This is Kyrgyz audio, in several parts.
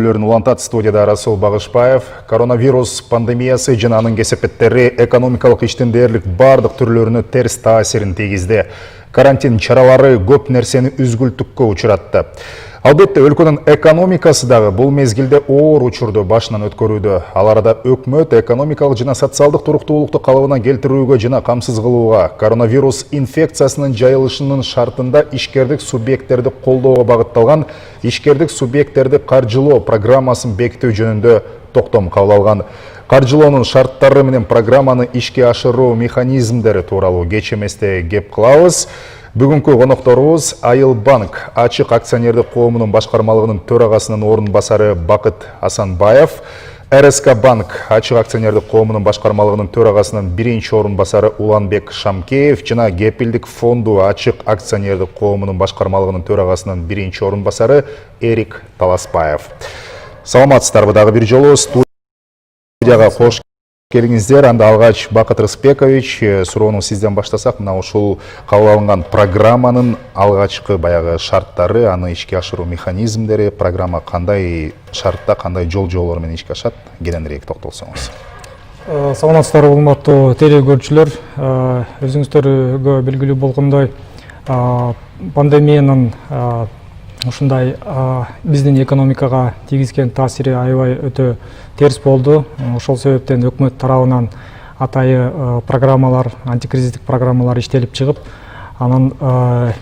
Улантат студияда Расул Багышбаев. Коронавирус пандемиясы жана анын кесепеттери экономикалык иштендерлик бардык түрлөрүнө терс таасирин тийгизди. Карантин чаралары көп нерсени үзгүлтүккө учуратты. Албетте өлкөнүн экономикасы дагы бул мезгилде оор учурду башынан өткөрүүдө. Ал арада өкмөт экономикалык жана социалдык туруктуулукту калыбына келтирүүгө жана камсыз кылууга, коронавирус инфекциясынын жайылышынын шартында ишкердик субъекттерди колдоого багытталган ишкердик субъекттерди каржылоо программасын бекитүү жөнүндө токтом кабыл алган. Каржылоонун шарттары менен программаны ишке ашыруу механизмдери тууралуу кеч эместе кеп кылабыз. Бүгүнкү конокторубуз Айыл банк ачык акционердик коомунун башкармалыгынын төрагасынын орун басары Бакыт Асанбаев, РСК банк ачык акционердик коомунун башкармалыгынын төрагасынын биринчи орун басары Уланбек Шамкеев жана Кепилдик фонду ачык акционердик коомунун башкармалыгынын төрагасынын биринчи орун басары Эрик Таласпаев. Саламатсыздарбы, дагы бир жолу студияга кош келиңиздер. Анда алгач Бакыт Рыспекович, суроону сизден баштасак, мына ушул кабыл алынган программанын алгачкы баягы шарттары, аны ишке ашыруу механизмдери, программа кандай шартта, кандай жол-жолдор менен ишке ашат, кененирээк токтолсоңуз. Саламатсыздарбы, урматтуу теле көрүүчүлөр. Өзүңүздөргө белгилүү болгондой, пандемиянын ушундай биздин экономикага тийгизген таасири аябай өтө терс болду. Ошол себептен өкмөт тарабынан атайы программалар, антикризистик программалар иштелип чыгып, анан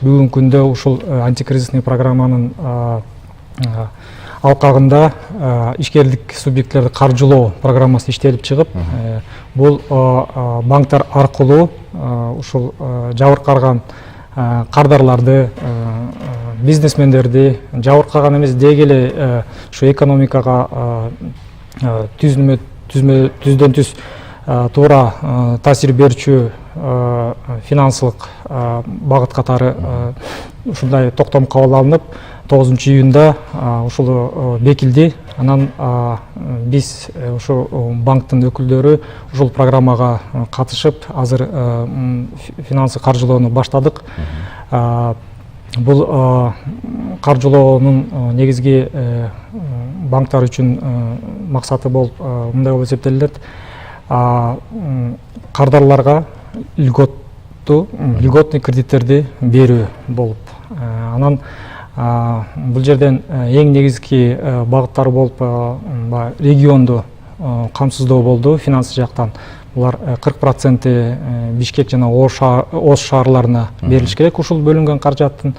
бүгүнкү күндө ушул антикризисный программанын алкагында ишкерлик субъекттерди каржылоо программасы иштелип чыгып, бул банктар аркылуу ушул жабыркаган кардарларды, бизнесмендерди жабыркаган эмес, деги эле ушу экономикага түздөн түз туура таасир берүүчү финансылык багыт катары ушундай токтом кабыл алынып, 9-июнда ушул бекилди. Анан биз ушу банктын өкүлдөрү ушул программага катышып, азыр финансы каржылоону баштадык. Бул каржылоонун негизги банктар үчүн максаты болуп мындай болуп эсептелет. Кардарларга льготный кредиттерди берүү болуп. Анан бул жерден эң негизги багыттар болуп регионду камсыздоо болду финансы жактан. Булар 40% Бишкек жана Ош шаарларына берилиш керек ушул бөлүнгөн каражаттын.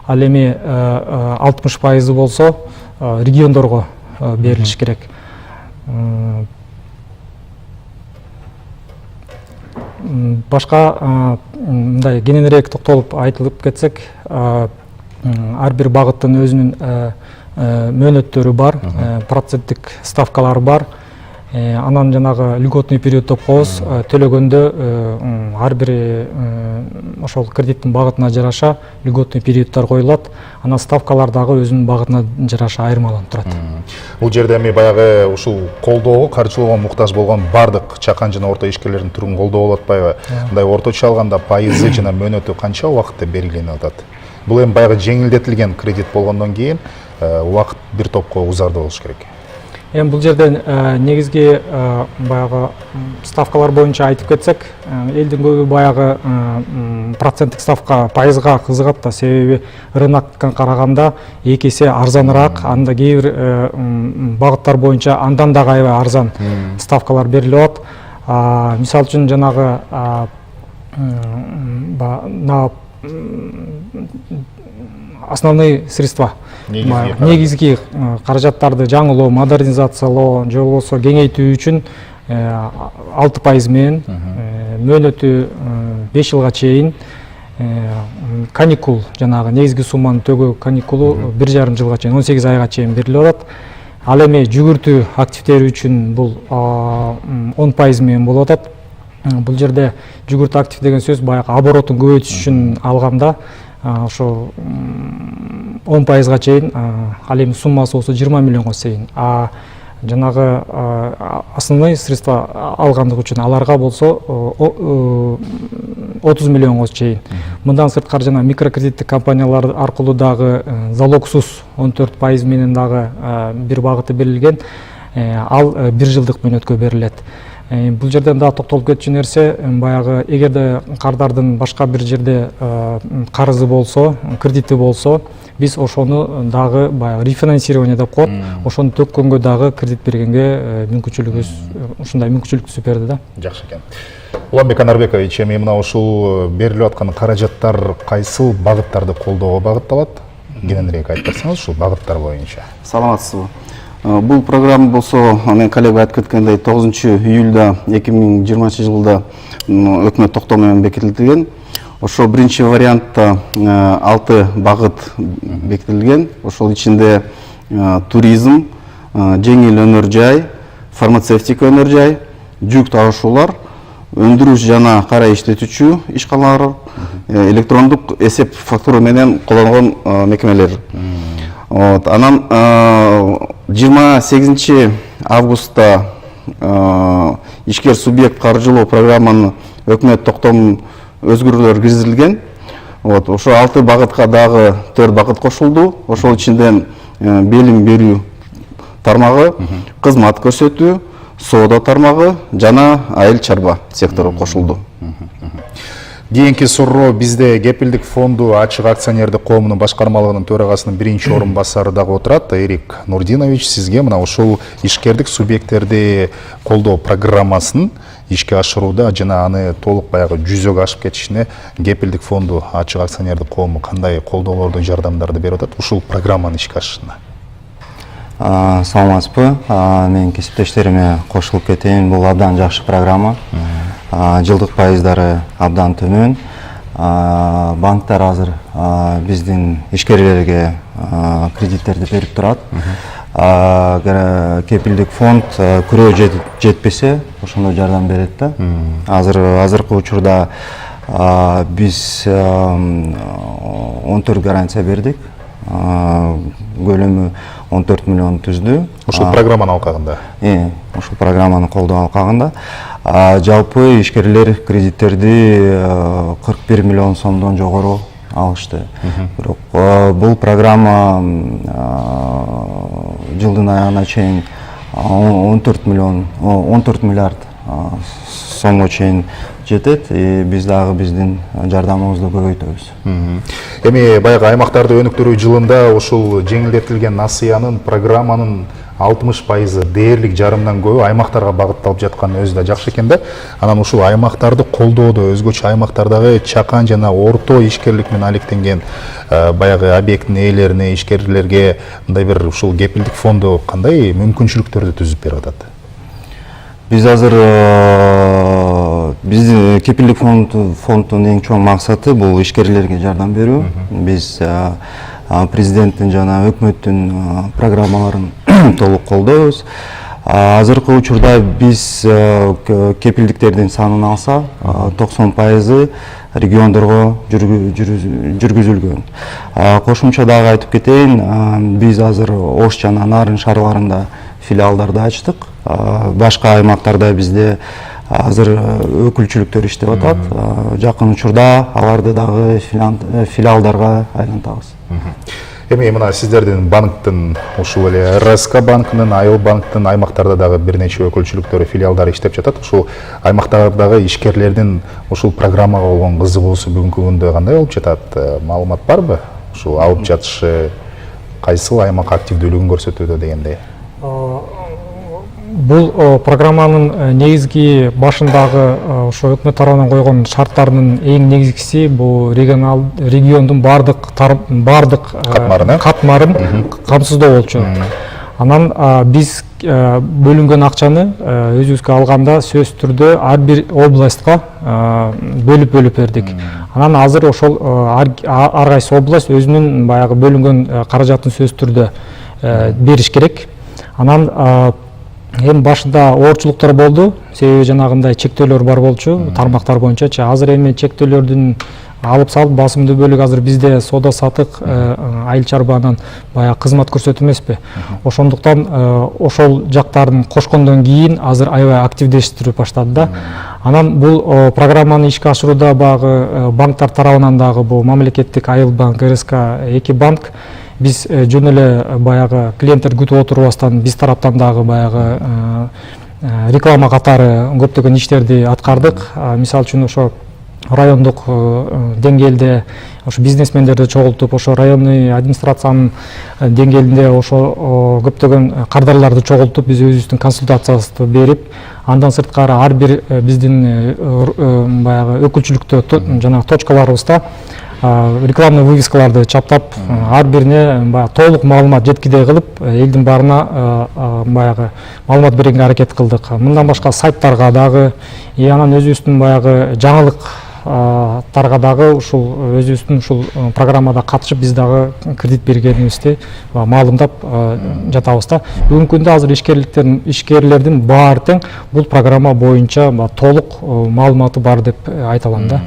Ал эми 60% болсо региондорго берилиш керек. Башка мындай кененирээк токтолуп айтылып кетсек, ар бир багыттын өзүнүн мөөнөттөрү бар, проценттик ставкалары бар. Анан жанагы льготный период деп коебуз, төлөгөндө ар бир ошол кредиттин багытына жараша льготный периодтор коюлат. Анан ставкалар дагы өзүнүн багытына жараша айырмаланып турат. Бул жерде эми баягы ушул колдоого, каржылоого муктаж болгон бардык чакан жана орто ишкерлердин түрүн колдоо болуп атпайбы? Мындай орточо алганда пайызы жана мөөнөтү канча убакытта белгиленип атат? Бул эми баягы жеңилдетилген кредит болгондон кийин убакыт бир топко узарды болуш керек. Эми бул жерден негизги баягы ставкалар боюнча айтып кетсек, элдин көбү баягы проценттик ставка пайызга кызыгат да, себеби рынокко караганда 2 эсе арзаныраак, анда кээ бир багыттар боюнча андан дагы аябай арзан ставкалар берилип атат. Мисалы үчүн жанагы основные средства, негизги каражаттарды жаңылоо, модернизациялоо, же болбосо кеңейтүү үчүн 6% менен, мөөнөтү 5 жылга чейин, каникул жанагы негизги сумманы төгөө каникулу 1,5 жылга чейин, 18 айга чейин берилип атат. Ал эми жүгүртүү активдери үчүн бул 10% менен болуп атат. Бул жерде жүгүртүү актив деген сөз баягы оборотун көбөйтүш үчүн алганда ошо 10%га чейин, ал эми суммасы болсо 20 миллионго чейин. жанагы основной средства алгандык үчүн аларга болсо 30 миллионго чейин. Мындан сырткары жана микрокредиттик компаниялар аркылуу дагы залогсуз 14% менен дагы бир багыты берилген. Ал 1 жылдык мөөнөткө берилет. Бул жерден дагы токтолуп кетчү нерсе, баягы эгерде кардардын башка бир жерде карызы болсо, кредити болсо, биз ошону дагы баягы рефинансирование деп коет, ошону төккөнгө дагы кредит бергенге мүмкүнчүлүгүбүз, ушундай мүмкүнчүлүктү берди да. Жакшы экен. Уланбек Анарбекович, эми мына ушул берилип аткан каражаттар кайсыл багыттарды колдоого багытталат? Кененирээк айтып берсеңиз, ушул багыттар боюнча. Саламатсызбы. Бул программа болсо, мен коллега айтып кеткендей, 9 июлда 2020 жылда өкмөт токтому менен бекитилген. Ошо биринчи вариантта 6 багыт бекитилген. Ошол ичинде туризм, жеңил өнөр жай, фармацевтика өнөр жай, жүк ташуулар, өндүрүш жана кара иштетүүчү ишканалар, электрондук эсеп фактура менен колдонгон мекемелер. Анан 28 августта ишкер субъект каржылоо программанын өкмөт токтому өзгөрүүлөр киргизилген. Ошо 6 багытка дагы 4 багыт кошулду. Ошол ичинде белим берүү тармагы, кызмат көрсөтүү, соода тармагы жана айыл чарба сектору кошулду. Кийинки суроо, бизде Кепилдик фонду ачык акционердик коомунун башкармалыгынын төрагасынын биринчи орун басары дагы отурат. Эрик Нурдинович, сизге мына ушул ишкердик субъекттерди колдоо программасын ишке ашырууда жана аны толук баягы жүзөгө ашып кетишине Кепилдик фонду ачык акционердик коому кандай колдоолорду, жардамдарды берип атат ушул программанын ишке ашышына? Саламатсызбы, мен кесиптештериме кошулуп кетейин. Бул абдан жакшы программа. Жылдык пайыздары абдан төмөн. Банктар азыр биздин ишкерлерге кредиттерди берип турат. Кепилдик фонд күрөө жетпесе, ошондой жардам берет да. Азыркы учурда биз 14 гарантия бердик. Көлөмү 14 миллион түздү. Ушул программаны алкагында? Ушул программаны колдоо алкагында. Жалпы ишкерлер кредиттерди 41 миллион сомдон жогору алышты. Бирок бул программа жылдын аягына чейин 14 миллиард сомго чейин жетет. Биз дагы биздин жардамыбызды көбөйтөбүз. Эми баягы аймактарды өнүктүрүү жылында ушул жеңилдетилген насыянын программанын 60% дээрлик жарымдан көбү аймактарга багытталып жатканы өзү да жакшы экен да. Анан ушул аймактарды колдоодо өзгөчө аймактардагы чакан жана орто ишкерлик менен алектенген баягы объекттин ээлерине, ишкерлерге мындай бир ушул Кепилдик фонду кандай мүмкүнчүлүктөрдү түзүп берип атат? Биз азыр биздин Кепилдик фонддун эң чоң максаты бул ишкерлерге жардам берүү. Биз президенттин жана өкмөттүн программаларын толук колдойбуз. Азыркы учурда биз кепилдиктердин санын алса, 90% региондорго жүргүзүлгөн. Кошумча дагы айтып кетейин, биз азыр Ош жана Нарын шаарларында филиалдарды ачтык. Башка аймактарда бизде азыр өкүлчүлүктөр иштеп атат. Жакын учурда аларды дагы филиалдарга айлантабыз. Эми мына сиздердин банктын, ушул эле РСК банкынын, Айыл банктын аймактарда дагы бир нече өкүлчүлүктөрү, филиалдары иштеп жатат. Ушул аймактардагы ишкерлердин ушул программага болгон кызыгуусу бүгүнкү күндө кандай болуп жатат? Маалымат барбы? Ушул алып жатышы кайсыл аймак активдүүлүгүн көрсөтүүдө дегендей? Бул программанын негизги башындагы ошо өкмөт тарабынан койгон шарттарынын эң негизгиси бул региондун бардык катмарын камсыздоо болчу. Анан биз бөлүнгөн акчаны өзүбүзгө алганда сөзсүз түрдө ар бир областка бөлүп бердик. Анан азыр ошол ар кайсы область өзүнүн баягы бөлүнгөн каражатын сөзсүз түрдө бериш керек. Анан эми башында оорчулуктар болду, себеби жанагындай чектөөлөр бар болчу тармактар боюнчачы. Азыр эми чектөөлөрдүн алып салып басымдуу бөлүк азыр бизде соода сатык айыл чарбанан баягы кызмат көрсөтүү эмеспи. Ошондуктан ошол жактарын кошкондон кийин азыр аябай активдештирип баштады да. Анан бул программаны ишке ашырууда багы банктар тарабынан дагы бул мамлекеттик Айыл банк, РСК 2 банк биз жөн эле баягы клиенттер күтүп отурбастан биз тараптан дагы баягы реклама катары көптөгөн иштерди аткардык. Мисалы үчүн ошо райондук деңгээлде ошо бизнесмендерди чогултуп, ошо районный администрациянын деңгээлинде ошо көптөгөн кардарларды чогултуп, биз өзүбүздүн консультациябызды берип, андан сырткары ар бир биздин баягы өкүлчүлүктө жанагы точкаларыбызда рекламный вывескаларды чаптап, ар бирине баягы толук маалымат жеткидей кылып, элдин баарына баягы маалымат бергенге аракет кылдык. Мындан башка сайттарга дагы, анан өзүбүздүн баягы жаңылык тарга дагы ушул өзүбүздүн ушул программада катышып биз дагы кредит бергенибизди маалымдап жатабыз да. Бүгүнкү күндө азыр ишкерлердин баары тең бул программа боюнча толук маалыматы бар деп айта алам да.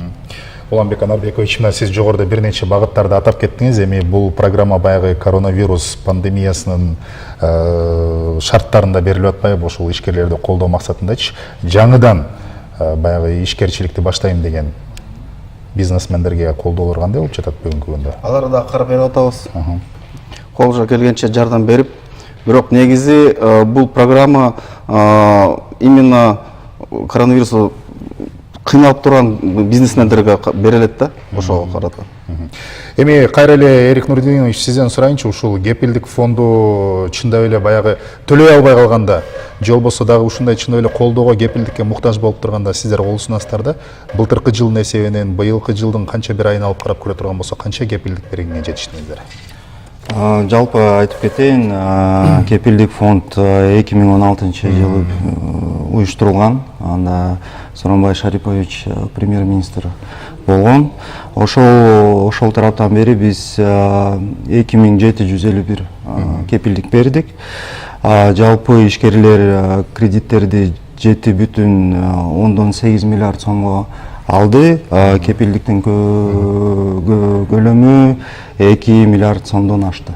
Уланбек Анарбекович, сиз жогоруда бир нече багыттарды атап кеттиңиз. Эми бул программа баягы коронавирус пандемиясынын шарттарында берилип атпайбы, ошол ишкерлерди колдоо максатындачы жаңыдан баягы ишкерчиликти баштайм деген бизнесмендерге колдоолор кандай болуп жатат бүгүнкү күндө? Аларга да карап берип атабыз. Колжо келгенче жардам берип, бирок негизи бул программа именно коронавирус кыйналып турган бизнесмендерге берилет да, ошого карата. Эми кайра эле Эрик Нурдинович, сизден сурайынчы, ушул кепилдик фонду чындап эле баягы төлөй албай калганда, же болбосо дагы ушундай чындап эле колдоого, кепилдикке муктаж болуп турганда сиздер кол сунасыздар да, былтыркы жылдын эсебинен быйылкы жылдын канча бир айын алып карап көрө турган болсо канча кепилдик бергенге жетиштиңиздер? Жалпы айтып кетейин, кепилдик фонд 2016 жылы уюштурулган. Анда Сооронбай Шарипович премьер-министр болгон. Ошол тараптан бери биз 2751 кепилдик бердик. Жалпы ишкерлер кредиттерди 7,8 миллиард сомго алды. Кепилдиктин көлөмү 2 миллиард сомдон ашты.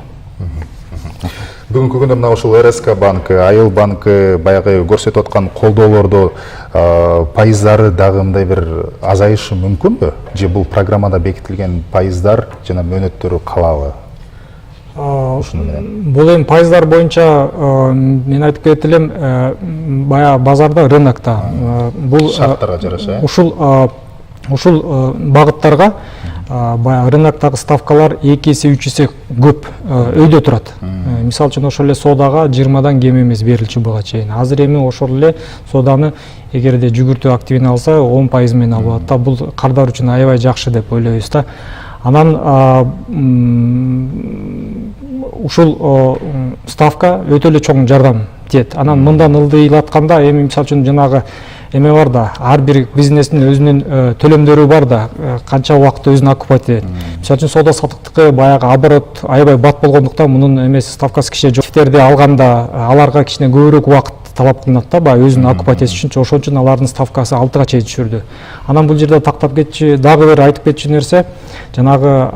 Бүгүнкү күндө мына ушул РСК банк, Айыл банкы баягы көрсөтүп аткан колдоолорду пайыздары дагы мындай бир азайышы мүмкүнбү? Же бул программада бекитилген пайыздар жана мөөнөттөрү калабы? Бул эми пайыздар боюнча мен айтып кетет элем, баягы базарда, рынокто бул шарттарга жараша. Ушул багыттарга баягы рыноктогу ставкалар 2 эсе 3 эсе көп өйдө турат. Мисалы үчүн ошол эле соодага 20дан кем эмес берилчү буга чейин. Азыр эми ошол эле сооданы эгерде жүгүртүү активин алса 10% менен алат да. Бул кардар үчүн аябай жакшы деп ойлойбуз да. Анан ушул ставка өтө эле чоң жардам тиет. Анан мындан ылдыйлатканда эми мисалы үчүн жанагы эме бар да, ар бир бизнестин өзүнүн төлөмдөрү бар да, канча убакытта өзүн оккупать этет. Мисалы үчүн соода саттыктыкы баягы оборот аябай бат болгондуктан мунун эмеси ставкасы кичине жоктерди алганда аларга кичине көбүрөөк убакыт талап кылынат да, баягы өзүн оккупать этиш үчүн. Ошон үчүн алардын ставкасы 6га чейин түшүрдү. Анан бул жерде тактап кетчү, дагы бир айтып кетчү нерсе, жанагы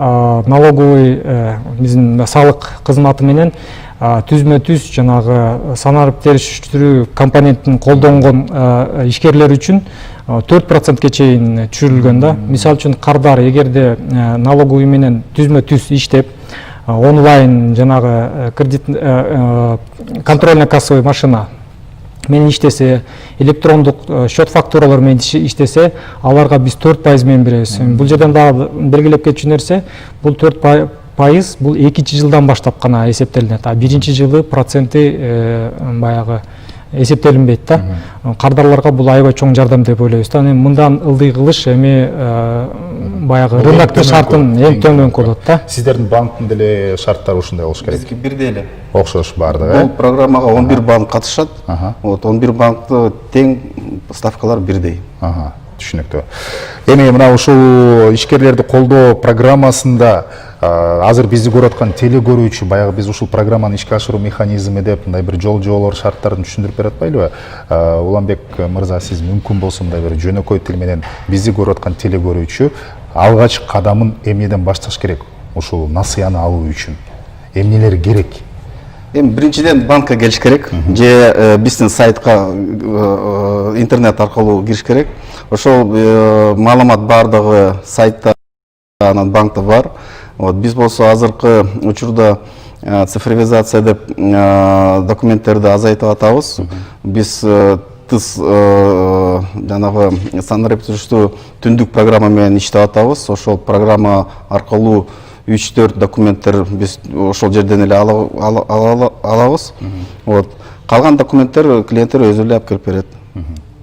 налоговый биздин салык кызматы менен түзмө-түз жанагы санарып териштирүү компонентин колдонгон ишкерлер үчүн 4%ке чейин түшүрүлгөн да. Мисалы үчүн кардар эгерде налоговый менен түзмө-түз иштеп, онлайн жанагы кредит контрольно-кассовый машина менен иштесе, электрондук счет фактуралар менен иштесе, аларга биз 4% менен беребиз. Бул жерден дагы белгилеп кетчү нерсе, бул 4% бул 2-чи жылдан баштап гана эсептелинет. А 1-чи жылы проценти баягы эсептелинбейт да. Кардарларга бул аябай чоң жардам деп ойлойбуз да. Мындан ылдый кылыш эми баягы рыноктун шартын эң төмөн коюлат да. Сиздердин банктын деле шарттары ушундай болуш керек. Бизги бирдей эле. Окшош бардыгы. Бул программага 11 банк катышат. Вот 11 банкты тең ставкалар бирдей. Түшүнүктүү. Эми мына ушул ишкерлерди колдоо программасында азыр бизди көрүп аткан теле көрүүчү баягы биз ушул программаны ишке ашыруу механизми деп мындай бир жол шарттарын түшүндүрүп бере атпайлыбы? Уланбек мырза, сиз мүмкүн болсо мындай бир жөнөкөй тил менен бизди көрүп аткан теле көрүүчү алгач кадамын эмнеден башташ керек ушул насыяны алуу үчүн? Эмнелер керек? Эми биринчиден банкка келиш керек же биздин сайтка интернет аркылуу кириш керек. Ошол маалымат баардыгы сайтта, анан банкта бар. Вот биз болсо азыркы учурда цифровизация деп документтерди азайтып атабыз. Биз тыс жанагы санариптиштүү түндүк программа менен иштеп атабыз. Ошол программа аркылуу 3-4 документтер биз ошол жерден эле алабыз. Вот калган документтер клиенттер өзү эле алып келип берет.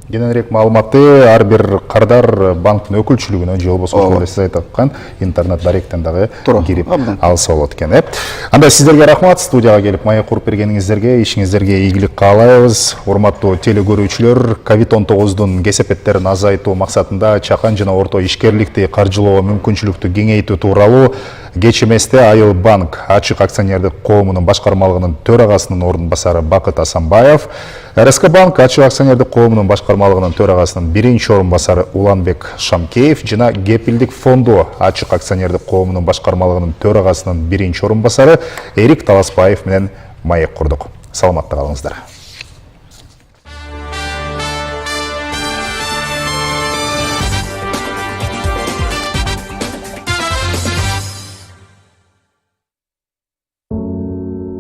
Кененирээк маалыматты ар бир кардар банктын өкүлчүлүгүнөн же болбосо сиз айтып аткан интернет даректен дагы кирип алса болот экен. Анда сиздерге рахмат, студияга келип маек куруп бергениңиздерге, ишиңиздерге ийгилик каалайбыз. Урматтуу телекөрүүчүлөр, COVID-19 кесепеттерин азайтуу максатында чакан жана орто ишкерликти каржылоого мүмкүнчүлүктү кеңейтүү тууралуу кеч эместе Айыл банк ачык акционердик коомунун башкармалыгынын төрагасынын ордун басары Бакыт Асанбаев, РСК банк ачык акционердик коомунун башкармалыгынын төрагасынын биринчи ордун басары Уланбек Шамкеев жана Кепилдик фонду ачык акционердик коомунун башкармалыгынын төрагасынын биринчи ордун басары Эрик Таласбаев менен маек курдук. Саламатта калыңыздар.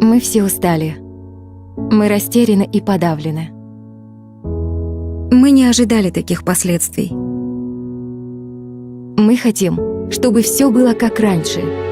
Мы все устали. Мы растеряны и подавлены. Мы не ожидали таких последствий. Мы хотим, чтобы все было как раньше.